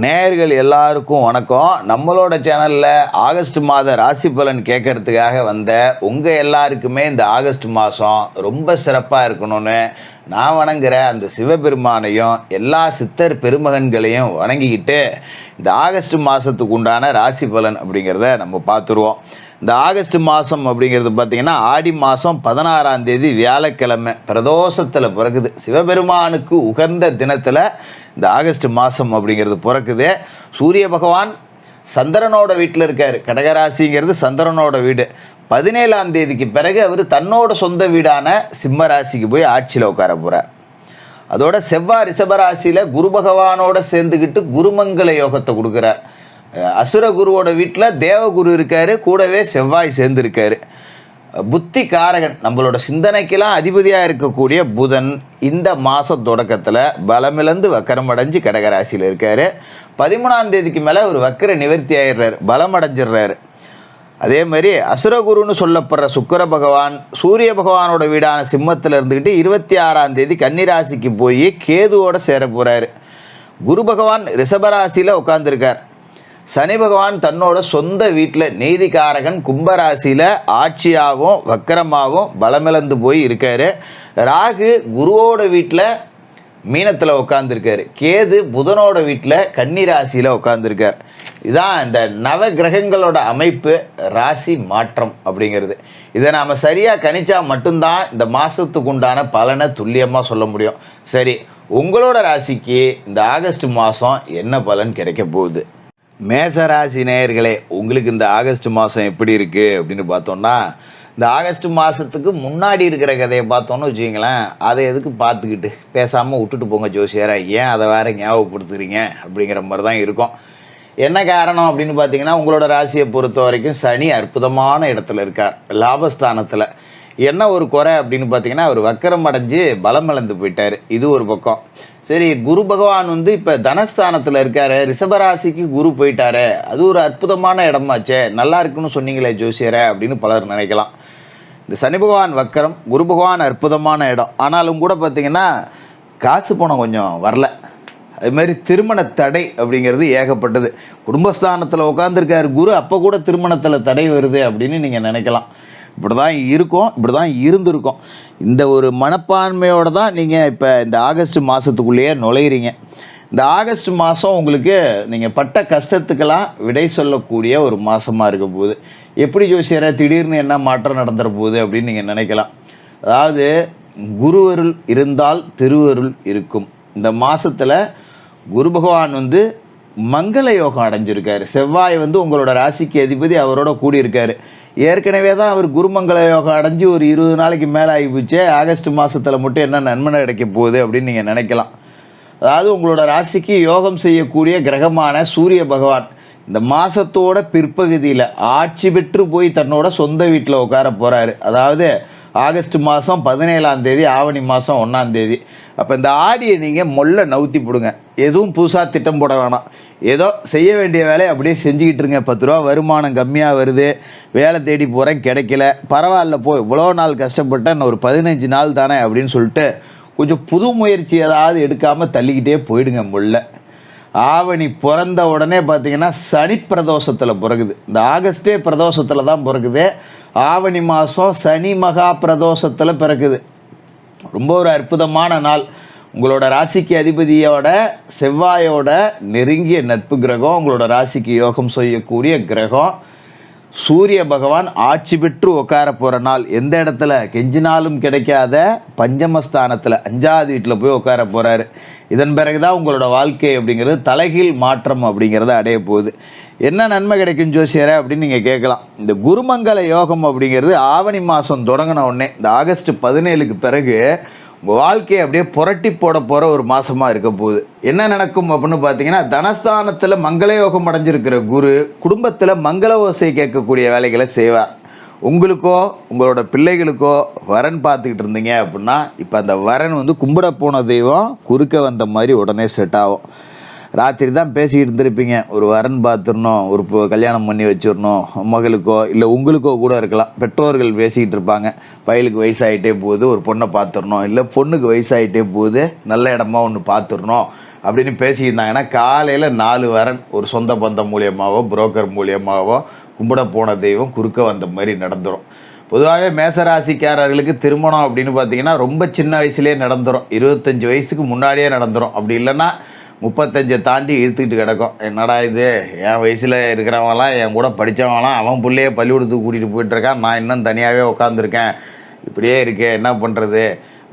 நேயர்கள் எல்லாருக்கும் வணக்கம். நம்மளோட சேனலில் ஆகஸ்ட் மாத ராசி பலன் கேட்கறதுக்காக வந்த உங்கள் எல்லாருக்குமே இந்த ஆகஸ்ட் மாதம் ரொம்ப சிறப்பாக இருக்கணும்னு நான் வணங்குற அந்த சிவபெருமானையும் எல்லா சித்தர் பெருமகன்களையும் வணங்கிக்கிட்டு இந்த ஆகஸ்ட் மாதத்துக்கு உண்டான ராசி பலன் அப்படிங்கிறத நம்ம பார்த்துருவோம். இந்த ஆகஸ்ட் மாதம் அப்படிங்கிறது பார்த்திங்கன்னா ஆடி மாதம் 16ஆம் தேதி வியாழக்கிழமை பிரதோஷத்தில் பிறகுது. சிவபெருமானுக்கு உகந்த தினத்தில் இந்த ஆகஸ்ட் மாதம் அப்படிங்கிறது பிறக்குது. சூரிய பகவான் சந்திரனோட வீட்டில் இருக்கார். கடகராசிங்கிறது சந்திரனோட வீடு. 17ஆம் தேதிக்கு பிறகு அவர் தன்னோட சொந்த வீடான சிம்ம ராசிக்கு போய் ஆட்சியில் உட்கார போகிறார். அதோட செவ்வாய் ரிஷபராசியில் குரு பகவானோட சேர்ந்துக்கிட்டு குருமங்கல யோகத்தை கொடுக்குறார். அசுர குருவோட வீட்டில் தேவகுரு இருக்கார், கூடவே செவ்வாய் சேர்ந்துருக்காரு. புத்தி காரகன், நம்மளோட சிந்தனைக்கெல்லாம் அதிபதியாக இருக்கக்கூடிய புதன் இந்த மாத தொடக்கத்தில் பலமிழந்து வக்கரம் அடைஞ்சு கடகராசியில் இருக்கார். 13ஆம் தேதிக்கு மேலே ஒரு வக்கர நிவர்த்தி ஆயிடுறாரு, பலம் அடைஞ்சிடுறாரு. அதே மாதிரி அசுரகுருன்னு சொல்லப்படுற சுக்கிர பகவான் சூரிய பகவானோட வீடான சிம்மத்தில் இருந்துக்கிட்டு 26ஆம் தேதி கன்னிராசிக்கு போய் கேதுவோடு சேர போகிறாரு. குரு பகவான் ரிஷபராசியில் உட்காந்துருக்கார். சனி பகவான் தன்னோட சொந்த வீட்டில் நீதிகாரகன் கும்பராசியில் ஆட்சியாகவும் வக்கரமாகவும் பலமிழந்து போய் இருக்கார். ராகு குருவோட வீட்டில் மீனத்தில் உட்காந்துருக்காரு. கேது புதனோட வீட்டில் கன்னிராசியில் உட்காந்துருக்கார். இதுதான் இந்த நவ கிரகங்களோட அமைப்பு, ராசி மாற்றம் அப்படிங்கிறது. இதை நாம் சரியாக கணிச்சா மட்டும்தான் இந்த மாதத்துக்கு உண்டான பலனை துல்லியமாக சொல்ல முடியும். சரி, உங்களோட ராசிக்கு இந்த ஆகஸ்ட் மாதம் என்ன பலன் கிடைக்க போகுது? மேசராசி நேயர்களே, உங்களுக்கு இந்த ஆகஸ்ட் மாதம் எப்படி இருக்குது அப்படின்னு பார்த்தோன்னா, இந்த ஆகஸ்ட் மாதத்துக்கு முன்னாடி இருக்கிற கதையை பார்த்தோன்னு வச்சுக்கிங்களேன், அதை எதுக்கு பார்த்துக்கிட்டு பேசாமல் விட்டுட்டு போங்க ஜோசியரை, ஏன் அதை வேறு ஞாபகப்படுத்துகிறீங்க அப்படிங்கிற மாதிரி தான் இருக்கும். என்ன காரணம் அப்படின்னு பார்த்தீங்கன்னா, உங்களோட ராசியை பொறுத்த வரைக்கும் சனி அற்புதமான இடத்துல இருக்கார், லாபஸ்தானத்தில். என்ன ஒரு குறை அப்படின்னு பார்த்தீங்கன்னா, அவர் வக்கரம் அடைஞ்சு பலம் இழந்து போயிட்டார். இது ஒரு பக்கம். சரி, குரு பகவான் இப்போ தனஸ்தானத்தில் இருக்கார். ரிஷபராசிக்கு குரு போயிட்டாரு, அது ஒரு அற்புதமான இடமாச்சே, நல்லா இருக்குன்னு சொன்னீங்களே ஜோசியரை அப்படின்னு பலர் நினைக்கலாம். இந்த சனி பகவான் வக்கரம், குரு பகவான் அற்புதமான இடம். ஆனாலும் கூட பார்த்திங்கன்னா காசு பணம் கொஞ்சம் வரல. அதுமாதிரி திருமண தடை அப்படிங்கிறது ஏகப்பட்டது. குடும்பஸ்தானத்தில் உட்காந்துருக்காரு குரு, அப்போ கூட திருமணத்தில் தடை வருது அப்படின்னு நீங்கள் நினைக்கலாம். இப்படி தான் இருக்கும், இப்படி தான் இருந்திருக்கும். இந்த ஒரு மனப்பான்மையோடு தான் நீங்கள் இப்போ இந்த ஆகஸ்ட் மாதத்துக்குள்ளேயே நுழையிறீங்க. இந்த ஆகஸ்ட் மாதம் உங்களுக்கு நீங்கள் பட்ட கஷ்டத்துக்கெல்லாம் விடை சொல்லக்கூடிய ஒரு மாதமாக இருக்க போகுது. எப்படி ஜோசியரை திடீர்னு என்ன மாற்றம் நடந்துற போகுது அப்படின்னு நீங்கள் நினைக்கலாம். அதாவது குருவருள் இருந்தால் திருவருள் இருக்கும். இந்த மாதத்தில் குரு பகவான் மங்கள யோகம் அடைஞ்சிருக்காரு. செவ்வாய் உங்களோட ராசிக்கு அதிபதி, அவரோட கூடியிருக்காரு. ஏற்கனவே தான் அவர் குருமங்கள யோகம் அடைஞ்சு ஒரு 20 நாளைக்கு மேலே ஆகிப்போச்சு. ஆகஸ்ட் மாதத்தில் மட்டும் என்ன நன்மை கிடைக்க போகுது அப்படின்னு நீங்கள் நினைக்கலாம். அதாவது உங்களோட ராசிக்கு யோகம் செய்யக்கூடிய கிரகமான சூரிய பகவான் இந்த மாதத்தோட பிற்பகுதியில் ஆட்சி பெற்று போய் தன்னோட சொந்த வீட்டில் உட்கார போகிறாரு. அதாவது ஆகஸ்ட் மாதம் 17ஆம் தேதி, ஆவணி மாதம் 1ஆம் தேதி. அப்போ இந்த ஆடியை நீங்கள் மொல்ல நவுத்தி போடுங்க. எதுவும் புதுசாக திட்டம் போட வேணாம். ஏதோ செய்ய வேண்டிய வேலையை அப்படியே செஞ்சுக்கிட்டு இருங்க. 10 ரூபா வருமானம் கம்மியாக வருது, வேலை தேடி போகிறேன் கிடைக்கல, பரவாயில்ல போ, இவ்வளோ நாள் கஷ்டப்பட்டேன், ஒரு 15 நாள் தானே அப்படின்னு சொல்லிட்டு கொஞ்சம் புது முயற்சி ஏதாவது எடுக்காமல் தள்ளிக்கிட்டே போயிடுங்க மொல்ல. ஆவணி பிறந்த உடனே பார்த்தீங்கன்னா சனி பிரதோஷத்தில் பிறகுது. இந்த ஆகஸ்டே பிரதோஷத்தில் தான் பிறகுது. ஆவணி மாதம் சனி மகா பிரதோஷத்தில் பிறக்குது. ரொம்ப ஒரு அற்புதமான நாள். உங்களோட ராசிக்கு அதிபதியோட செவ்வாயோட நெருங்கிய நட்பு கிரகம், உங்களோட ராசிக்கு யோகம் செய்யக்கூடிய கிரகம் சூரிய பகவான் ஆட்சி பெற்று உட்கார போகிற நாள். எந்த இடத்துல கெஞ்சினாலும் கிடைக்காத பஞ்சமஸ்தானத்தில் 5ஆவது வீட்டில் போய் உட்கார போகிறாரு. இதன் பிறகு தான் உங்களோட வாழ்க்கை அப்படிங்கிறது தலைகீழ் மாற்றம் அப்படிங்கிறத அடைய போகுது. என்ன நன்மை கிடைக்கும் ஜோசியரை அப்படின்னு நீங்கள் கேட்கலாம். இந்த குருமங்கல யோகம் அப்படிங்கிறது ஆவணி மாதம் தொடங்கின உடனே இந்த ஆகஸ்ட் 17க்கு பிறகு உங்கள் வாழ்க்கையை அப்படியே புரட்டி போட போகிற ஒரு மாதமாக இருக்க போகுது. என்ன நடக்கும் அப்படின்னு பார்த்தீங்கன்னா, தனஸ்தானத்தில் மங்கள யோகம் அடைஞ்சிருக்கிற குரு குடும்பத்தில் மங்கள ஓசை கேட்கக்கூடிய வேலைகளை செய்வார். உங்களுக்கோ உங்களோட பிள்ளைகளுக்கோ வரன் பார்த்துக்கிட்டு இருந்தீங்க அப்படின்னா, இப்போ அந்த வரன் கும்பிட போன தெய்வம் குறுக்க வந்த மாதிரி உடனே செட் ஆகும். ராத்திரி தான் பேசிக்கிட்டு இருந்திருப்பீங்க, ஒரு வரன் பார்த்துடணும், ஒரு கல்யாணம் பண்ணி வச்சிடணும், மகளுக்கோ இல்லை உங்களுக்கோ கூட இருக்கலாம். பெற்றோர்கள் பேசிக்கிட்டு இருப்பாங்க, பையலுக்கு வயசாகிட்டே போகுது, ஒரு பொண்ணை பார்த்துடணும், இல்லை பொண்ணுக்கு வயசாகிட்டே போகுது, நல்ல இடமா ஒன்று பார்த்துடணும் அப்படின்னு பேசியிருந்தாங்கன்னா காலையில் 4 வரன் ஒரு சொந்த பந்தம் மூலியமாகவோ புரோக்கர் மூலியமாகவோ கும்பிட போன தெய்வம் குறுக்க வந்த மாதிரி நடந்துடும். பொதுவாகவே மேசராசிக்காரர்களுக்கு திருமணம் அப்படின்னு பார்த்தீங்கன்னா ரொம்ப சின்ன வயசுலேயே நடந்துடும், 25 வயசுக்கு முன்னாடியே நடந்துடும். அப்படி இல்லைன்னா 35 தாண்டி இழுத்துக்கிட்டு கிடக்கும். என்னடா இது, என் வயசில் இருக்கிறவங்களாம் என் கூட படித்தவங்களாம் அவன் பிள்ளையே பள்ளிக்கூடத்துக்கு கூட்டிகிட்டு போயிட்டுருக்கான், நான் இன்னும் தனியாகவே உட்காந்துருக்கேன், இப்படியே இருக்கேன், என்ன பண்ணுறது,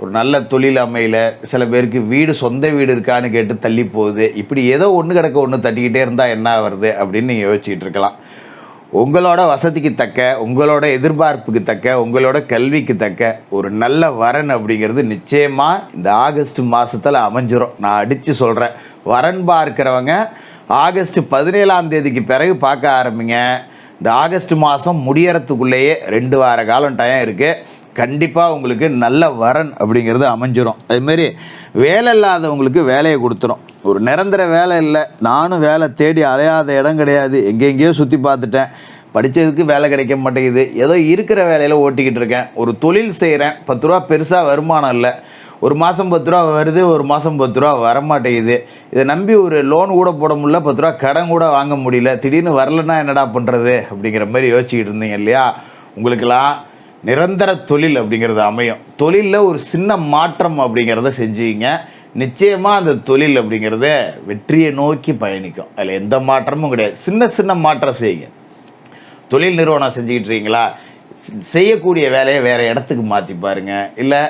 ஒரு நல்ல தொழில் அமையல, சில பேருக்கு வீடு சொந்த வீடு இருக்கான்னு கேட்டு தள்ளி போகுது, இப்படி ஏதோ ஒன்று கிடக்க ஒன்று தட்டிக்கிட்டே இருந்தால் என்ன வருது அப்படின்னு நீங்கள் யோசிச்சுட்டு இருக்கலாம். உங்களோட வசதிக்கு தக்க, உங்களோட எதிர்பார்ப்புக்கு தக்க, உங்களோட கல்விக்கு தக்க ஒரு நல்ல வரன் அப்படிங்கிறது நிச்சயமாக இந்த ஆகஸ்ட் மாதத்தில் அமைஞ்சிரும். நான் அடித்து சொல்கிறேன், வரன் பார்க்குறவங்க ஆகஸ்ட் 17ஆம் தேதிக்கு பிறகு பார்க்க ஆரம்பிங்க. இந்த ஆகஸ்ட் மாதம் முடியறதுக்குள்ளேயே 2 வார காலம் டைம் இருக்குது. கண்டிப்பாக உங்களுக்கு நல்ல வரன் அப்படிங்கிறது அமைஞ்சிரும். அதுமாரி வேலை இல்லாதவங்களுக்கு வேலையை கொடுத்துரும். ஒரு நிரந்தர வேலை இல்லை, நானும் வேலை தேடி அலையாத இடம் கிடையாது, எங்கெங்கேயோ சுற்றி பார்த்துட்டேன், படித்ததுக்கு வேலை கிடைக்க மாட்டேங்குது, ஏதோ இருக்கிற வேலையில் ஓட்டிக்கிட்டு இருக்கேன், ஒரு தொழில் செய்கிறேன், 10 ரூபா பெருசாக வருமானம் இல்லை, ஒரு மாதம் 10 ரூபா வருது, ஒரு மாதம் 10 ரூபா வரமாட்டேங்குது, இதை நம்பி ஒரு லோன் கூட போட முடியல, 10 ரூபா கடன் கூட வாங்க முடியல, திடீர்னு வரலன்னா என்னடா பண்ணுறது அப்படிங்கிற மாதிரி யோசிச்சுக்கிட்டு இருந்தீங்க இல்லையா? உங்களுக்கெல்லாம் நிரந்தர தொழில் அப்படிங்கிறது அமையும். தொழிலில் ஒரு சின்ன மாற்றம் அப்படிங்கிறத செஞ்சீங்க, நிச்சயமாக அந்த தொழில் அப்படிங்கிறத வெற்றியை நோக்கி பயணிக்கும். அதில் எந்த மாற்றமும் கிடையாது. சின்ன சின்ன மாற்றம் செய்யுங்க. தொழில் நிறுவனம் செஞ்சுக்கிட்டு இருக்கீங்களா, செய்யக்கூடிய வேலையை வேறு இடத்துக்கு மாற்றி பாருங்கள். இல்லை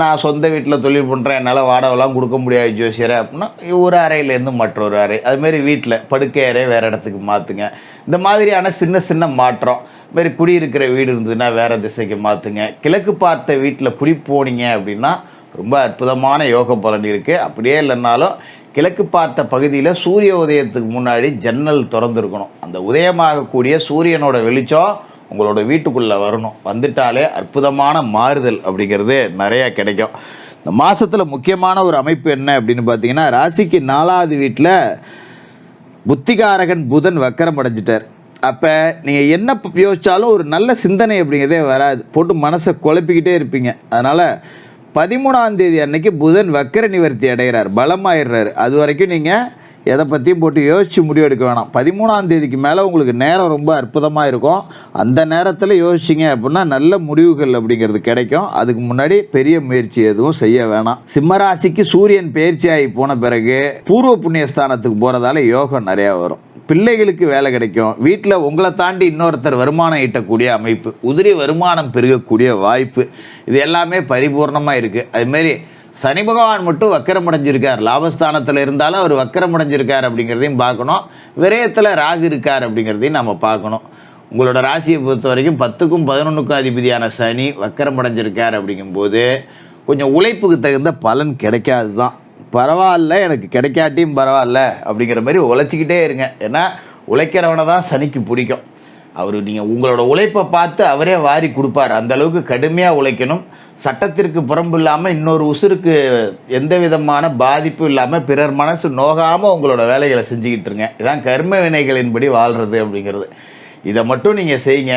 நான் சொந்த வீட்டில் தொழில் பண்ணுறேன், என்னால் வாடகைலாம் கொடுக்க முடியாது ஜோசியரை அப்படின்னா ஒரு அறையிலேருந்து மற்றொரு அறை, அதுமாரி வீட்டில் படுக்கை அறை வேறு இடத்துக்கு மாற்றுங்க. இந்த மாதிரியான சின்ன சின்ன மாற்றம். இதுமாரி குடியிருக்கிற வீடு இருந்ததுன்னா வேறு திசைக்கு மாற்றுங்க. கிழக்கு பார்த்த வீட்டில் குடி போனீங்க அப்படின்னா ரொம்ப அற்புதமான யோக பலன் இருக்குது. அப்படியே இல்லைன்னாலும் கிழக்கு பார்த்த பகுதியில் சூரிய உதயத்துக்கு முன்னாடி ஜன்னல் திறந்துருக்கணும். அந்த உதயமாகக்கூடிய சூரியனோட வெளிச்சம் உங்களோட வீட்டுக்குள்ளே வரணும். வந்துட்டாலே அற்புதமான மாறுதல் அப்படிங்கிறது நிறையா கிடைக்கும். இந்த மாதத்தில் முக்கியமான ஒரு அமைப்பு என்ன அப்படின்னு பார்த்தீங்கன்னா, ராசிக்கு 4வது வீட்டில் புத்திகாரகன் புதன் வக்கரம் அடைஞ்சிட்டார். அப்போ நீங்கள் என்ன யோசித்தாலும் ஒரு நல்ல சிந்தனை அப்படிங்கிறதே வராது, போட்டு மனசை குழப்பிக்கிட்டே இருப்பீங்க. அதனால் 13ஆம் தேதி அன்னைக்கு புதன் வக்கர நிவர்த்தி அடைகிறார், பலமாயிடுறாரு. அது வரைக்கும் நீங்கள் எதை பற்றியும் போட்டு யோசித்து முடிவு எடுக்க வேணாம். 13ஆம் தேதிக்கு மேலே உங்களுக்கு நேரம் ரொம்ப அற்புதமாக இருக்கும். அந்த நேரத்தில் யோசிச்சிங்க அப்படின்னா நல்ல முடிவுகள் அப்படிங்கிறது கிடைக்கும். அதுக்கு முன்னாடி பெரிய முயற்சி எதுவும் செய்ய வேணாம். சிம்மராசிக்கு சூரியன் பயிற்சியாகி போன பிறகு பூர்வ புண்ணியஸ்தானத்துக்கு போகிறதால யோகம் நிறையா வரும். பிள்ளைகளுக்கு வேலை கிடைக்கும். வீட்டில் உங்களை தாண்டி இன்னொருத்தர் வருமானம் ஈட்டக்கூடிய அமைப்பு, உதிரி வருமானம் பெருகக்கூடிய வாய்ப்பு, இது எல்லாமே பரிபூர்ணமாக இருக்குது. அதுமாரி சனி பகவான் மட்டும் வக்கரமடைஞ்சிருக்கார், லாபஸ்தானத்தில் இருந்தாலும் அவர் வக்கரமடைஞ்சிருக்கார் அப்படிங்கிறதையும் பார்க்கணும். விரயத்தில் ராகு இருக்கார் அப்படிங்கிறதையும் நம்ம பார்க்கணும். உங்களோட ராசியை பொறுத்த வரைக்கும் 10க்கும் 11க்கும் அதிபதியான சனி வக்கரமடைஞ்சிருக்கார் அப்படிங்கும்போது கொஞ்சம் உழைப்புக்கு தகுந்த பலன் கிடைக்காது தான். பரவாயில்ல, எனக்கு கிடைக்காட்டியும் பரவாயில்ல அப்படிங்கிற மாதிரி உழைச்சிக்கிட்டே இருங்க. ஏன்னா உழைக்கிறவனை தான் சனிக்கு பிடிக்கும். அவர் நீங்கள் உங்களோட உழைப்பை பார்த்து அவரே வாரி கொடுப்பார். அந்தளவுக்கு கடுமையாக உழைக்கணும். சட்டத்திற்கு புறம்பு இல்லாமல், இன்னொரு உசுருக்கு எந்த விதமான பாதிப்பும் இல்லாமல், பிறர் மனசு நோகாமல் உங்களோட வேலைகளை செஞ்சுக்கிட்டு இருங்க. இதான் கர்ம வினைகளின்படி வாழ்கிறது அப்படிங்கிறது. இதை மட்டும் நீங்கள் செய்யுங்க.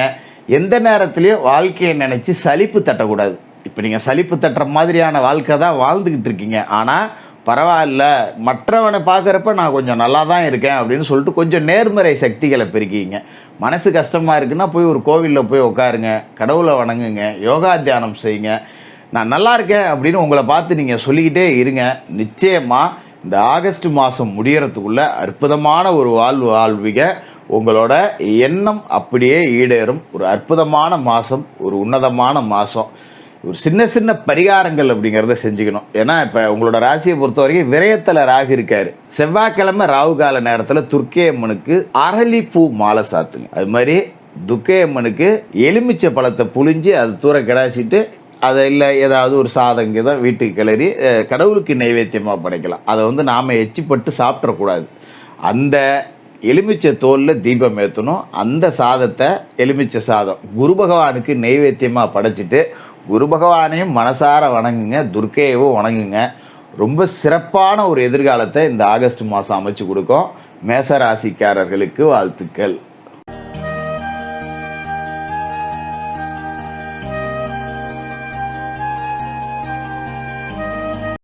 எந்த நேரத்துலையும் வாழ்க்கையை நினச்சி சலிப்பு தட்டக்கூடாது. இப்போ நீங்கள் சலிப்பு தட்டுற மாதிரியான வாழ்க்கை தான் வாழ்ந்துக்கிட்டு இருக்கீங்க. ஆனால் பரவாயில்ல, மற்றவனை பார்க்குறப்ப நான் கொஞ்சம் நல்லா தான் இருக்கேன் அப்படின்னு சொல்லிட்டு கொஞ்சம் நேர்மறை சக்திகளை பெருக்கிங்க. மனசு கஷ்டமாக இருக்குன்னா போய் ஒரு கோவிலில் போய் உட்காருங்க, கடவுளை வணங்குங்க, யோகா தியானம் செய்யுங்க. நான் நல்லா இருக்கேன் அப்படின்னு உங்களை பார்த்து நீங்கள் சொல்லிக்கிட்டே இருங்க. நிச்சயமாக இந்த ஆகஸ்ட் மாதம் முடியறதுக்குள்ளே அற்புதமான ஒரு வாழ்விக. உங்களோட எண்ணம் அப்படியே ஈடேறும். ஒரு அற்புதமான மாதம், ஒரு உன்னதமான மாதம். ஒரு சின்ன சின்ன பரிகாரங்கள் அப்படிங்கிறத செஞ்சுக்கணும். ஏன்னா இப்போ உங்களோட ராசியை பொறுத்த வரைக்கும் விரயத்தில் ராகு இருக்காரு. செவ்வாய்க்கிழமை ராகு கால நேரத்தில் துர்க்கை அம்மனுக்கு அரளிப்பூ மாலை சாத்துங்க. அது மாதிரி துர்க்கை அம்மனுக்கு எலுமிச்சை பழத்தை புழிஞ்சு அது தூர கிடாச்சிட்டு அதை இல்லை ஏதாவது ஒரு சாதங்க தான் வீட்டுக்கு கிளறி கடவுளுக்கு நைவேத்தியமாக படைக்கலாம். அதை நாம் எச்சிப்பட்டு சாப்பிட்றக்கூடாது. அந்த எலுமிச்சை தோலில் தீபம் ஏற்றணும். அந்த சாதத்தை, எலுமிச்சை சாதம், குரு பகவானுக்கு நைவேத்தியமாக படைச்சிட்டு குரு பகவானையும் மனசார வணங்குங்க, துர்க்கையவும் வணங்குங்க. ரொம்ப சிறப்பான ஒரு எதிர்காலத்தை இந்த ஆகஸ்ட் மாதம் அமைச்சு கொடுக்கும். மேசராசிக்காரர்களுக்கு வாழ்த்துக்கள்.